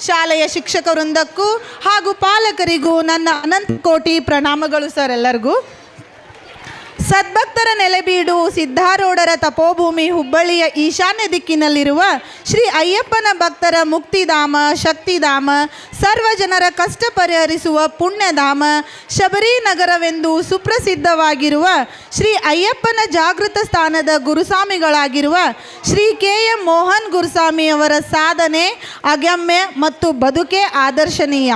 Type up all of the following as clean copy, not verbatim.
ಶಾಲೆಯ ಶಿಕ್ಷಕ ವೃಂದಕ್ಕೂ ಹಾಗೂ ಪಾಲಕರಿಗೂ ನನ್ನ ಅನಂತ ಕೋಟಿ ಪ್ರಣಾಮಗಳು ಸರ್. ಎಲ್ಲರಿಗೂ ಸದ್ಭಕ್ತರ ನೆಲೆಬೀಡು ಸಿದ್ಧಾರೂಢರ ತಪೋಭೂಮಿ ಹುಬ್ಬಳ್ಳಿಯ ಈಶಾನ್ಯ ದಿಕ್ಕಿನಲ್ಲಿರುವ ಶ್ರೀ ಅಯ್ಯಪ್ಪನ ಭಕ್ತರ ಮುಕ್ತಿಧಾಮ, ಶಕ್ತಿಧಾಮ, ಸರ್ವ ಜನರ ಕಷ್ಟ ಪರಿಹರಿಸುವ ಪುಣ್ಯಧಾಮ ಶಬರಿ ನಗರವೆಂದು ಸುಪ್ರಸಿದ್ಧವಾಗಿರುವ ಶ್ರೀ ಅಯ್ಯಪ್ಪನ ಜಾಗೃತ ಸ್ಥಾನದ ಗುರುಸ್ವಾಮಿಗಳಾಗಿರುವ ಶ್ರೀ ಕೆ.ಎಂ. ಮೋಹನ್ ಗುರುಸ್ವಾಮಿಯವರ ಸಾಧನೆ ಅಗಮ್ಯ ಮತ್ತು ಬದುಕೆ ಆದರ್ಶನೀಯ.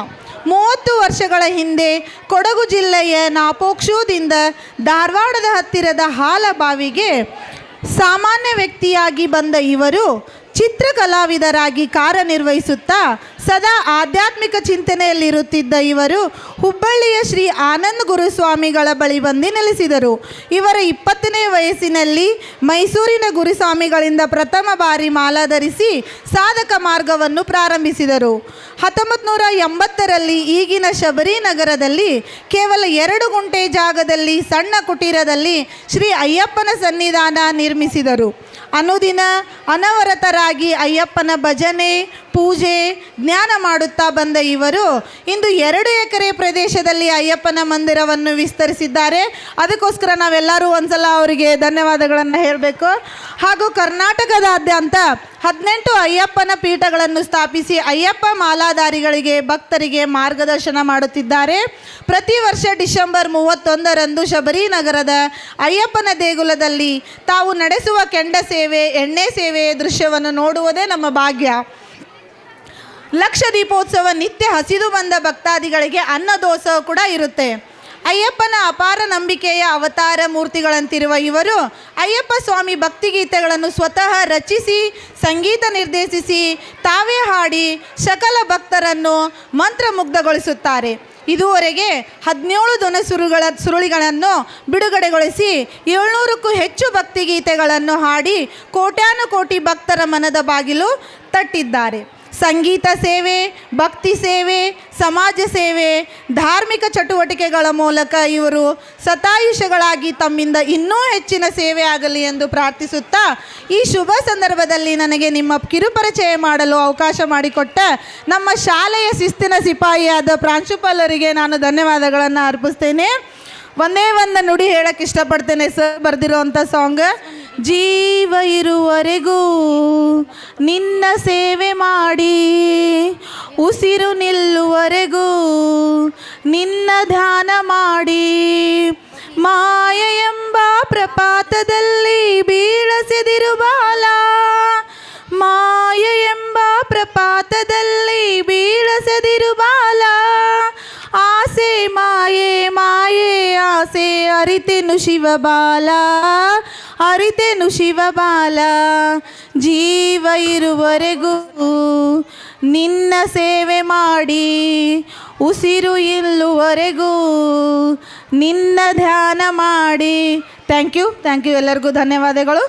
30 ವರ್ಷಗಳ ಹಿಂದೆ ಕೊಡಗು ಜಿಲ್ಲೆಯ ನಾಪೋಕ್ಷೂದಿಂದ ಧಾರವಾಡದ ಹತ್ತಿರದ ಹಾಲಬಾವಿಗೆ ಸಾಮಾನ್ಯ ವ್ಯಕ್ತಿಯಾಗಿ ಬಂದ ಇವರು ಚಿತ್ರಕಲಾವಿದರಾಗಿ ಕಾರ್ಯನಿರ್ವಹಿಸುತ್ತಾ ಸದಾ ಆಧ್ಯಾತ್ಮಿಕ ಚಿಂತನೆಯಲ್ಲಿರುತ್ತಿದ್ದ ಇವರು ಹುಬ್ಬಳ್ಳಿಯ ಶ್ರೀ ಆನಂದ್ ಗುರುಸ್ವಾಮಿಗಳ ಬಳಿ ಬಂದು ನೆಲೆಸಿದರು. ಇವರ 20ನೇ ವಯಸ್ಸಿನಲ್ಲಿ ಮೈಸೂರಿನ ಗುರುಸ್ವಾಮಿಗಳಿಂದ ಪ್ರಥಮ ಬಾರಿ ಮಾಲಾಧರಿಸಿ ಸಾಧಕ ಮಾರ್ಗವನ್ನು ಪ್ರಾರಂಭಿಸಿದರು. 1980ರಲ್ಲಿ ಈಗಿನ ಶಬರಿ ನಗರದಲ್ಲಿ ಕೇವಲ 2 ಗುಂಟೆ ಜಾಗದಲ್ಲಿ ಸಣ್ಣ ಕುಟೀರದಲ್ಲಿ ಶ್ರೀ ಅಯ್ಯಪ್ಪನ ಸನ್ನಿಧಾನ ನಿರ್ಮಿಸಿದರು. ಅನುದಿನ ಅನವರತರಾಗಿ ಅಯ್ಯಪ್ಪನ ಭಜನೆ, ಪೂಜೆ, ಜ್ಞಾನ ಮಾಡುತ್ತಾ ಬಂದ ಇವರು ಇಂದು 2 ಎಕರೆ ಪ್ರದೇಶದಲ್ಲಿ ಅಯ್ಯಪ್ಪನ ಮಂದಿರವನ್ನು ವಿಸ್ತರಿಸಿದ್ದಾರೆ. ಅದಕ್ಕೋಸ್ಕರ ನಾವೆಲ್ಲರೂ ಒಂದ್ಸಲ ಅವರಿಗೆ ಧನ್ಯವಾದಗಳನ್ನು ಹೇಳಬೇಕು. ಹಾಗೂ ಕರ್ನಾಟಕದಾದ್ಯಂತ 18 ಅಯ್ಯಪ್ಪನ ಪೀಠಗಳನ್ನು ಸ್ಥಾಪಿಸಿ ಅಯ್ಯಪ್ಪ ಮಾಲಾಧಾರಿಗಳಿಗೆ, ಭಕ್ತರಿಗೆ ಮಾರ್ಗದರ್ಶನ ಮಾಡುತ್ತಿದ್ದಾರೆ. ಪ್ರತಿ ವರ್ಷ ಡಿಸೆಂಬರ್ 31ರಂದು ಶಬರಿ ನಗರದ ಅಯ್ಯಪ್ಪನ ದೇಗುಲದಲ್ಲಿ ತಾವು ನಡೆಸುವ ಕೆಂಡ ಸೇವೆ, ಎಣ್ಣೆ ಸೇವೆ ದೃಶ್ಯವನ್ನು ನೋಡುವುದೇ ನಮ್ಮ ಭಾಗ್ಯ. ಲಕ್ಷ ದೀಪೋತ್ಸವ ನಿತ್ಯ ಹಸಿದು ಬಂದ ಭಕ್ತಾದಿಗಳಿಗೆ ಅನ್ನದೋತ್ಸವ ಕೂಡ ಇರುತ್ತೆ. ಅಯ್ಯಪ್ಪನ ಅಪಾರ ನಂಬಿಕೆಯ ಅವತಾರ ಮೂರ್ತಿಗಳಂತಿರುವ ಇವರು ಅಯ್ಯಪ್ಪ ಸ್ವಾಮಿ ಭಕ್ತಿಗೀತೆಗಳನ್ನು ಸ್ವತಃ ರಚಿಸಿ, ಸಂಗೀತ ನಿರ್ದೇಶಿಸಿ, ತಾವೇ ಹಾಡಿ ಸಕಲ ಭಕ್ತರನ್ನು ಮಂತ್ರಮುಗ್ಧಗೊಳಿಸುತ್ತಾರೆ. ಇದುವರೆಗೆ 17 ಸುರುಳಿಗಳನ್ನು ಬಿಡುಗಡೆಗೊಳಿಸಿ 700ಕ್ಕೂ ಹೆಚ್ಚು ಭಕ್ತಿಗೀತೆಗಳನ್ನು ಹಾಡಿ ಕೋಟ್ಯಾನುಕೋಟಿ ಭಕ್ತರ ಮನದ ಬಾಗಿಲು ತಟ್ಟಿದ್ದಾರೆ. ಸಂಗೀತ ಸೇವೆ, ಭಕ್ತಿ ಸೇವೆ, ಸಮಾಜ ಸೇವೆ, ಧಾರ್ಮಿಕ ಚಟುವಟಿಕೆಗಳ ಮೂಲಕ ಇವರು ಶತಾಯುಷಗಳಾಗಿ ತಮ್ಮಿಂದ ಇನ್ನೂ ಹೆಚ್ಚಿನ ಸೇವೆ ಆಗಲಿ ಎಂದು ಪ್ರಾರ್ಥಿಸುತ್ತಾ ಈ ಶುಭ ಸಂದರ್ಭದಲ್ಲಿ ನನಗೆ ನಿಮ್ಮ ಕಿರುಪರಿಚಯ ಮಾಡಲು ಅವಕಾಶ ಮಾಡಿಕೊಟ್ಟ ನಮ್ಮ ಶಾಲೆಯ ಶಿಸ್ತಿನ ಸಿಪಾಯಿಯಾದ ಪ್ರಾಂಶುಪಾಲರಿಗೆ ನಾನು ಧನ್ಯವಾದಗಳನ್ನು ಅರ್ಪಿಸ್ತೇನೆ. ಒಂದೇ ಒಂದು ನುಡಿ ಹೇಳಕ್ಕೆ ಇಷ್ಟಪಡ್ತೇನೆ ಸರ್ ಬರೆದಿರುವಂಥ ಸಾಂಗ್. ಜೀವ ಇರುವರೆಗೂ ನಿನ್ನ ಸೇವೆ ಮಾಡಿ, ಉಸಿರು ನಿಲ್ಲುವರೆಗೂ ನಿನ್ನ ಧ್ಯಾನ ಮಾಡಿ, ಮಾಯ ಎಂಬ ಪ್ರಪಾತದಲ್ಲಿ ಬೀಳಸೆದಿರು ಬಾಲ, ಮಾಯ ಎಂಬ ಪ್ರಪಾತದಲ್ಲಿ ಬೀಳಸೆದಿರು ಬಾಲ, ಆಸೆ ಮಾಯೆ ಮಾಯೆ ಆಸೆ ಅರಿತೆನು ಶಿವಬಾಲ, ಅರಿತೆನು ಶಿವಬಾಲ, ಜೀವ ಇರುವರೆಗೂ ನಿನ್ನ ಸೇವೆ ಮಾಡಿ, ಉಸಿರು ಇಲ್ಲುವರೆಗೂ ನಿನ್ನ ಧ್ಯಾನ ಮಾಡಿ. ಥ್ಯಾಂಕ್ ಯು ಎಲ್ಲರಿಗೂ ಧನ್ಯವಾದಗಳು.